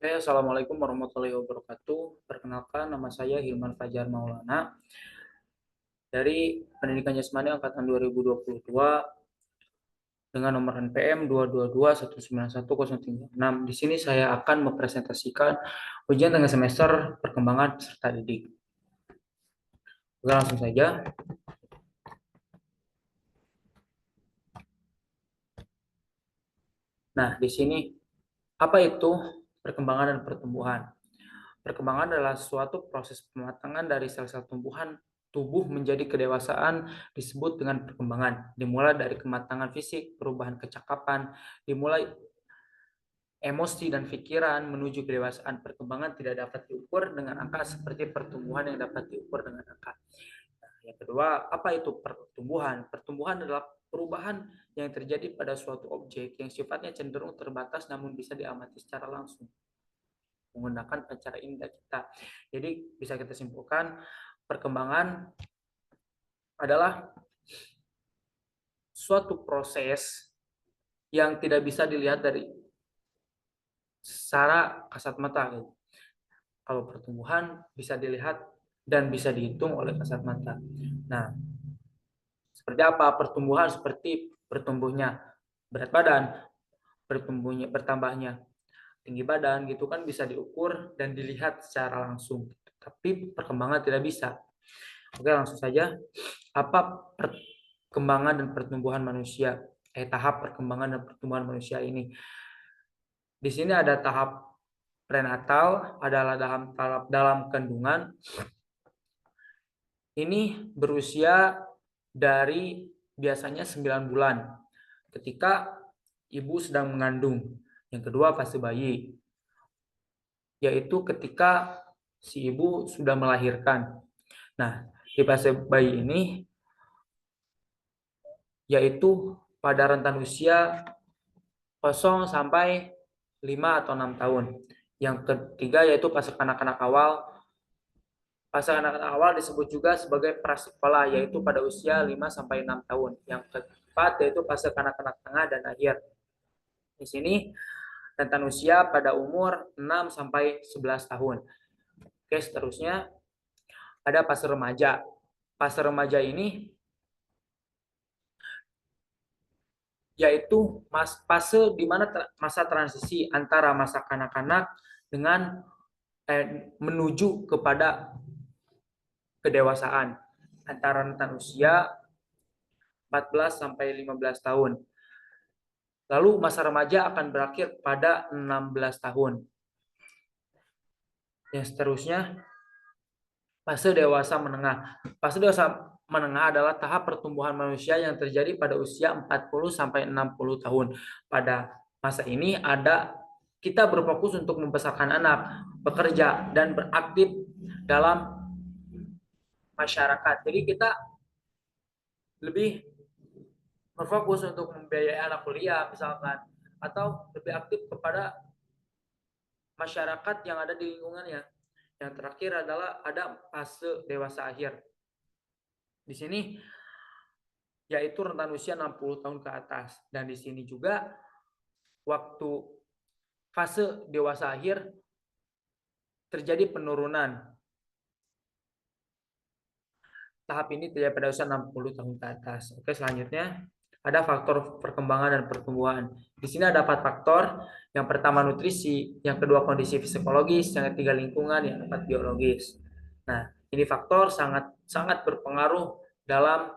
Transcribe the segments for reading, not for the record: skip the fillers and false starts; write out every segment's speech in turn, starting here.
Assalamualaikum warahmatullahi wabarakatuh. Perkenalkan, nama saya Hilman Fajar Maulana dari Pendidikan Jasmani Angkatan 2022 dengan nomor NPM 222191036. Di sini saya akan mempresentasikan ujian tengah semester perkembangan peserta didik. Oke, langsung saja. Nah, di sini apa itu perkembangan dan pertumbuhan? Perkembangan adalah suatu proses pematangan dari sel-sel tumbuhan tubuh menjadi kedewasaan disebut dengan perkembangan. Dimulai dari kematangan fisik, perubahan kecakapan, dimulai emosi dan pikiran menuju kedewasaan. Perkembangan tidak dapat diukur dengan angka seperti pertumbuhan yang dapat diukur dengan angka. Nah, yang kedua, apa itu pertumbuhan? Pertumbuhan adalah perubahan yang terjadi pada suatu objek yang sifatnya cenderung terbatas namun bisa diamati secara langsung menggunakan pancara indera kita. Jadi bisa kita simpulkan perkembangan adalah suatu proses yang tidak bisa dilihat dari secara kasat mata. Kalau pertumbuhan bisa dilihat dan bisa dihitung oleh kasat mata. Nah, seperti apa pertumbuhan? Seperti bertumbuhnya berat badan, bertambahnya tinggi badan gitu kan bisa diukur dan dilihat secara langsung. Tapi perkembangan tidak bisa. Oke, langsung saja. Apa perkembangan dan pertumbuhan manusia? Tahap perkembangan dan pertumbuhan manusia ini. Di sini ada tahap prenatal, adalah dalam kandungan. Ini berusia dari biasanya 9 bulan ketika ibu sedang mengandung. Yang kedua fase bayi, yaitu ketika si ibu sudah melahirkan. Nah, di fase bayi ini yaitu pada rentan usia 0 sampai 5 atau 6 tahun. Yang ketiga yaitu fase kanak-kanak awal. Fase kanak-kanak awal disebut juga sebagai prasekolah, yaitu pada usia 5 sampai 6 tahun. Yang keempat yaitu fase kanak-kanak tengah dan akhir. Di sini rentan usia pada umur 6 sampai 11 tahun. Oke, seterusnya ada fase remaja. Fase remaja ini yaitu fase di mana masa transisi antara masa kanak-kanak dengan menuju kepada kedewasaan antara rentan usia 14 sampai 15 tahun. Lalu masa remaja akan berakhir pada 16 tahun. Yang seterusnya fase dewasa menengah. Fase dewasa menengah adalah tahap pertumbuhan manusia yang terjadi pada usia 40 sampai 60 tahun. Pada masa ini kita berfokus untuk membesarkan anak, bekerja dan beraktif dalam masyarakat. Jadi kita lebih berfokus untuk membiayai anak kuliah misalkan atau lebih aktif kepada masyarakat yang ada di lingkungannya. Yang terakhir adalah ada fase dewasa akhir. Di sini yaitu rentan usia 60 tahun ke atas. Dan di sini juga waktu fase dewasa akhir terjadi penurunan. Tahap ini terjadi pada usia 60 tahun ke atas. Oke, selanjutnya ada faktor perkembangan dan pertumbuhan. Di sini ada 4 faktor. Yang pertama nutrisi, yang kedua kondisi psikologis, yang ketiga lingkungan, yang keempat biologis. Nah, ini faktor sangat sangat berpengaruh dalam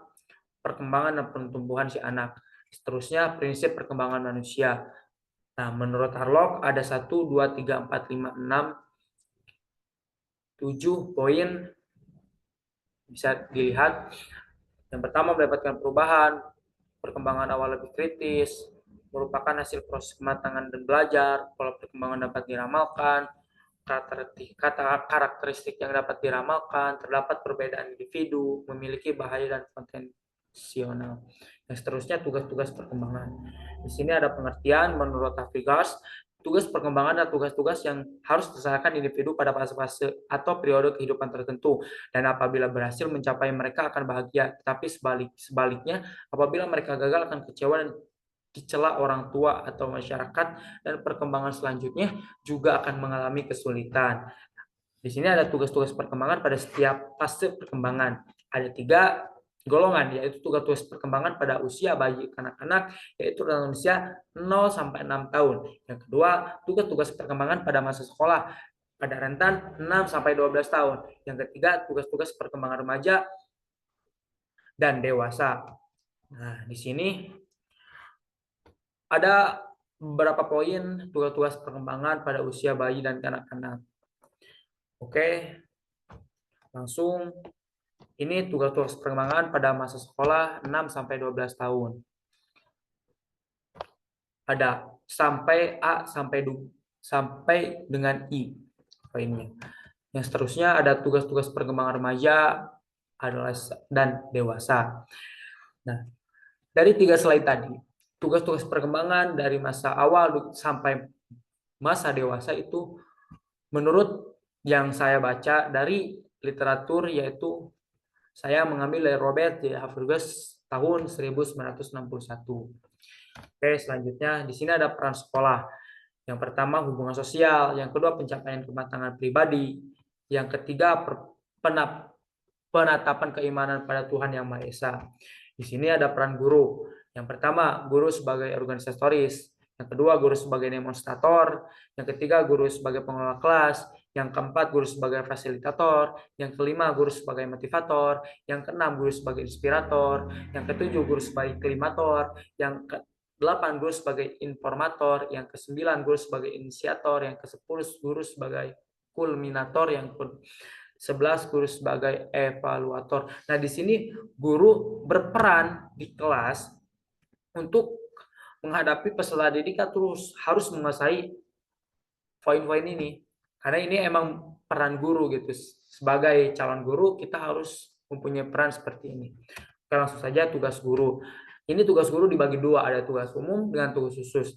perkembangan dan pertumbuhan si anak. Seterusnya prinsip perkembangan manusia. Nah, menurut Harlock ada 1, 2, 3, 4, 5, 6, 7 poin bisa dilihat. Yang pertama mendapatkan perubahan, perkembangan awal lebih kritis, merupakan hasil proses kematangan dan belajar, pola perkembangan dapat diramalkan, karakteristik yang dapat diramalkan, terdapat perbedaan individu, memiliki bahaya dan potensial. Yang seterusnya tugas-tugas perkembangan. Di sini ada pengertian menurut Hafigas, tugas perkembangan adalah tugas-tugas yang harus diselesaikan individu pada fase-fase atau periode kehidupan tertentu. Dan apabila berhasil mencapai mereka akan bahagia, tetapi sebaliknya apabila mereka gagal akan kecewa dan dicela orang tua atau masyarakat, dan perkembangan selanjutnya juga akan mengalami kesulitan. Di sini ada tugas-tugas perkembangan pada setiap fase perkembangan. Ada 3 golongan, yaitu tugas-tugas perkembangan pada usia bayi kanak-kanak, yaitu dalam usia 0 sampai 6 tahun. Yang kedua, tugas-tugas perkembangan pada masa sekolah pada rentan 6 sampai 12 tahun. Yang ketiga, tugas-tugas perkembangan remaja dan dewasa. Nah, di sini ada beberapa poin tugas-tugas perkembangan pada usia bayi dan kanak-kanak. Oke, langsung ini tugas-tugas perkembangan pada masa sekolah 6 sampai 12 tahun. Ada sampai A sampai dengan I poinnya. Yang seterusnya ada tugas-tugas perkembangan remaja dan dewasa. Nah, dari 3 slide tadi, tugas-tugas perkembangan dari masa awal sampai masa dewasa itu menurut yang saya baca dari literatur, yaitu saya mengambil dari Robert J. Havergas tahun 1961. Oke, selanjutnya di sini ada peran sekolah. Yang pertama hubungan sosial, yang kedua pencapaian kematangan pribadi, yang ketiga penetapan keimanan pada Tuhan Yang Maha Esa. Di sini ada peran guru. Yang pertama, guru sebagai organisatoris. Yang kedua, guru sebagai demonstrator. Yang ketiga, guru sebagai pengelola kelas. Yang keempat, guru sebagai fasilitator. Yang kelima, guru sebagai motivator. Yang keenam, guru sebagai inspirator. Yang ketujuh, guru sebagai klimator. Yang ke-8, guru sebagai informator. Yang ke-9, guru sebagai inisiator. Yang ke-10, guru sebagai kulminator. Yang ke-11, guru sebagai evaluator. Nah, di sini guru berperan di kelas untuk menghadapi peserta didik terus harus menguasai poin-poin ini. Karena ini emang peran guru gitu. Sebagai calon guru kita harus mempunyai peran seperti ini. Oke, langsung saja tugas guru. Ini tugas guru dibagi 2, ada tugas umum dengan tugas khusus.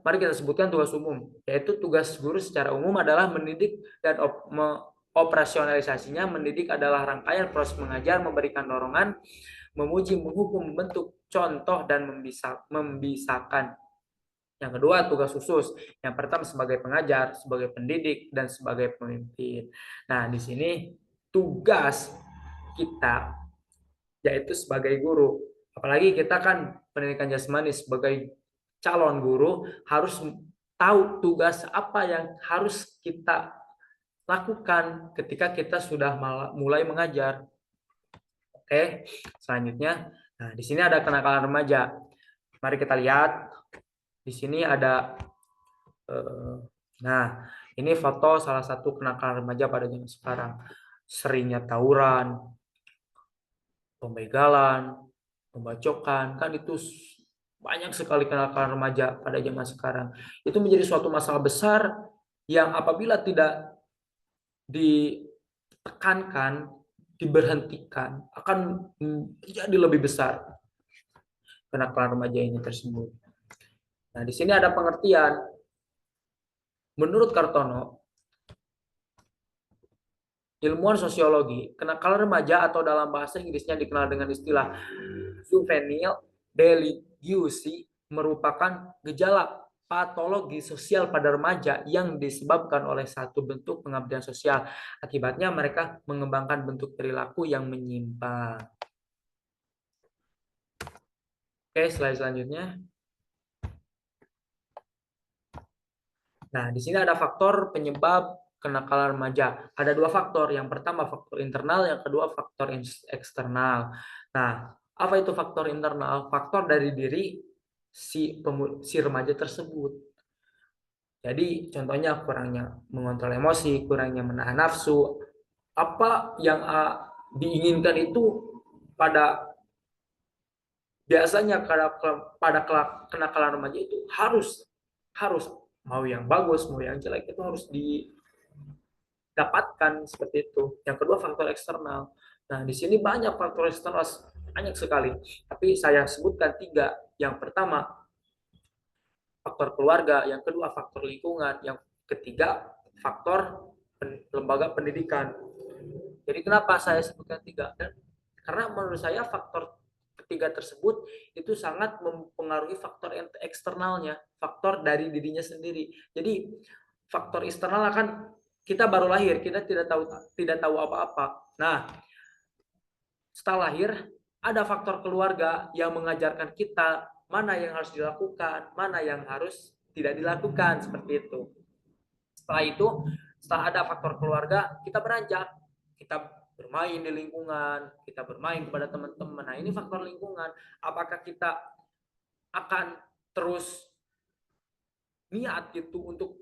Mari kita sebutkan tugas umum, yaitu tugas guru secara umum adalah mendidik dan operasionalisasinya. Mendidik adalah rangkaian proses mengajar, memberikan dorongan, memuji, menghukum, membentuk, contoh, dan membisakan. Yang kedua, tugas khusus. Yang pertama sebagai pengajar, sebagai pendidik, dan sebagai pemimpin. Nah, di sini tugas kita yaitu sebagai guru. Apalagi kita kan pendidikan jasmani, sebagai calon guru harus tahu tugas apa yang harus kita lakukan ketika kita sudah mulai mengajar. Oke, selanjutnya, nah di sini ada kenakalan remaja. Mari kita lihat. Di sini ada, nah ini foto salah satu kenakalan remaja pada zaman sekarang. Seringnya tawuran, pembegalan, pembacokan, kan itu banyak sekali kenakalan remaja pada zaman sekarang. Itu menjadi suatu masalah besar yang apabila tidak ditekankan, diberhentikan, akan menjadi lebih besar kenakalan remaja ini tersebut. Nah, di sini ada pengertian. Menurut Kartono, ilmuwan sosiologi, kenakalan remaja atau dalam bahasa Inggrisnya dikenal dengan istilah juvenile delinquency merupakan gejala patologi sosial pada remaja yang disebabkan oleh satu bentuk pengabdian sosial. Akibatnya mereka mengembangkan bentuk perilaku yang menyimpang. Oke, slide selanjutnya. Nah, di sini ada faktor penyebab kenakalan remaja. Ada 2 faktor. Yang pertama faktor internal, yang kedua faktor eksternal. Nah, apa itu faktor internal? Faktor dari diri si remaja tersebut. Jadi contohnya kurangnya mengontrol emosi, kurangnya menahan nafsu. Apa yang diinginkan itu biasanya pada kenakalan remaja itu harus mau yang bagus, mau yang jelek itu harus didapatkan seperti itu. Yang kedua faktor eksternal. Nah, di sini banyak faktor eksternal, banyak sekali. Tapi saya sebutkan 3. Yang pertama faktor keluarga, yang kedua faktor lingkungan, yang ketiga faktor lembaga pendidikan. Jadi kenapa saya sebutkan 3? Karena menurut saya faktor ketiga tersebut itu sangat mempengaruhi faktor eksternalnya, faktor dari dirinya sendiri. Jadi faktor eksternal kan kita baru lahir, kita tidak tahu apa-apa. Nah, setelah lahir ada faktor keluarga yang mengajarkan kita mana yang harus dilakukan, mana yang harus tidak dilakukan, seperti itu. Setelah itu, setelah ada faktor keluarga, kita beranjak, kita bermain di lingkungan, kita bermain kepada teman-teman. Nah, ini faktor lingkungan. Apakah kita akan terus niat gitu untuk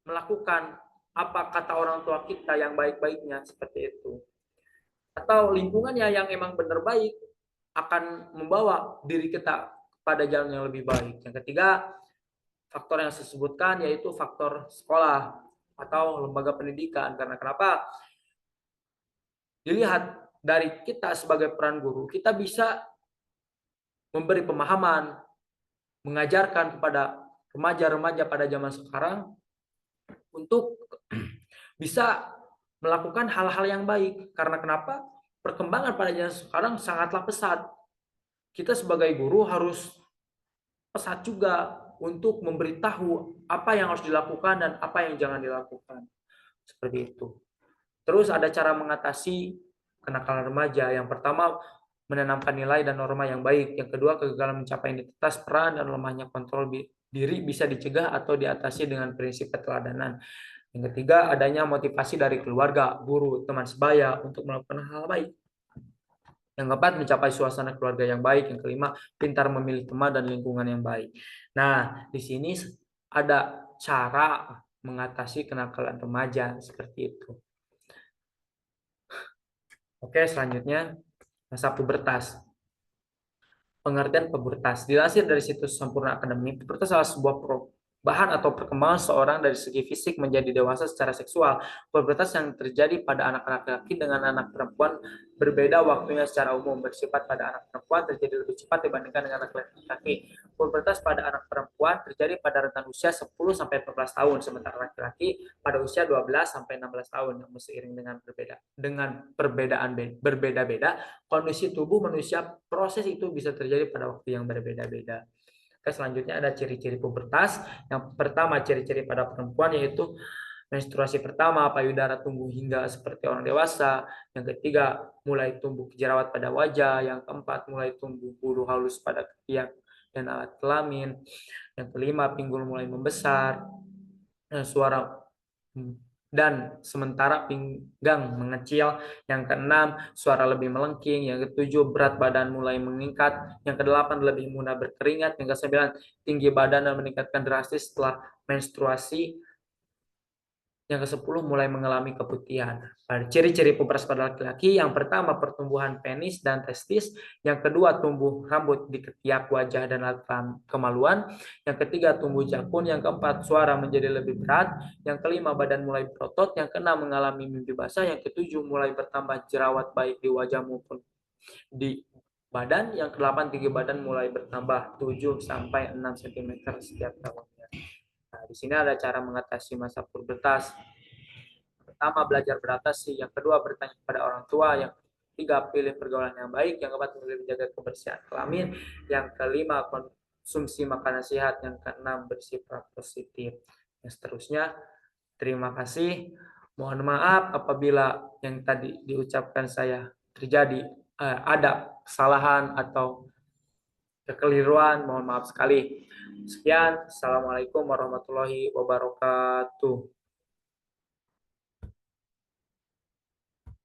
melakukan apa kata orang tua kita yang baik-baiknya, seperti itu. Atau lingkungannya yang emang benar baik akan membawa diri kita pada jalan yang lebih baik. Yang ketiga, faktor yang saya sebutkan yaitu faktor sekolah atau lembaga pendidikan. Karena kenapa? Dilihat dari kita sebagai peran guru, kita bisa memberi pemahaman, mengajarkan kepada remaja-remaja pada zaman sekarang untuk bisa melakukan hal-hal yang baik. Karena kenapa? Perkembangan pada zaman sekarang sangatlah pesat. Kita sebagai guru harus pesat juga untuk memberitahu apa yang harus dilakukan dan apa yang jangan dilakukan. Seperti itu. Terus ada cara mengatasi kenakalan remaja. Yang pertama, menanamkan nilai dan norma yang baik. Yang kedua, kegagalan mencapai identitas, peran, dan lemahnya kontrol diri bisa dicegah atau diatasi dengan prinsip keteladanan. Yang ketiga, adanya motivasi dari keluarga, guru, teman sebaya untuk melakukan hal baik. Yang keempat, mencapai suasana keluarga yang baik. Yang kelima, pintar memilih teman dan lingkungan yang baik. Nah, di sini ada cara mengatasi kenakalan remaja seperti itu. Oke, selanjutnya masa pubertas. Pengertian pubertas. Dilansir dari situs Sempurna Akademi, pubertas adalah sebuah perubahan atau perkembangan seorang dari segi fisik menjadi dewasa secara seksual. Pubertas yang terjadi pada anak laki-laki dengan anak perempuan berbeda waktunya secara umum. Bersifat pada anak perempuan terjadi lebih cepat dibandingkan dengan anak laki-laki. Pubertas pada anak perempuan terjadi pada rentang usia 10-14 tahun, sementara laki-laki pada usia 12-16 tahun. Yang seiring dengan perbedaan berbeda-beda, kondisi tubuh manusia, proses itu bisa terjadi pada waktu yang berbeda-beda. Oke, selanjutnya ada ciri-ciri pubertas. Yang pertama, ciri-ciri pada perempuan yaitu menstruasi pertama, payudara tumbuh hingga seperti orang dewasa. Yang ketiga, mulai tumbuh jerawat pada wajah. Yang keempat, mulai tumbuh bulu halus pada ketiak dan alat kelamin. Yang kelima, pinggul mulai membesar. Suara dan sementara pinggang mengecil. Yang keenam, suara lebih melengking. Yang ketujuh, berat badan mulai meningkat. Yang kedelapan, lebih mudah berkeringat. Yang kesembilan, tinggi badan dan meningkatkan drastis setelah menstruasi. Yang ke-10, mulai mengalami keputihan. Ciri-ciri pubertas pada laki-laki, yang pertama pertumbuhan penis dan testis, yang kedua tumbuh rambut di ketiak, wajah, dan alat kemaluan, yang ketiga tumbuh jakun, yang keempat suara menjadi lebih berat, yang kelima badan mulai berotot, yang keenam mengalami mimpi basah, yang ketujuh mulai bertambah jerawat baik di wajah maupun di badan, yang kedelapan tinggi badan mulai bertambah 7-6 cm setiap tahunnya. Nah, di sini ada cara mengatasi masa pubertas. Pertama, belajar beradaptasi. Yang kedua, bertanya kepada orang tua. Yang ketiga, pilih pergaulan yang baik. Yang keempat, menjaga kebersihan kelamin. Yang kelima, konsumsi makanan sehat. Yang keenam, bersifat positif. Yang seterusnya, terima kasih. Mohon maaf apabila yang tadi diucapkan saya terjadi ada kesalahan atau kekeliruan. Mohon maaf sekali. Sekian, assalamualaikum warahmatullahi wabarakatuh.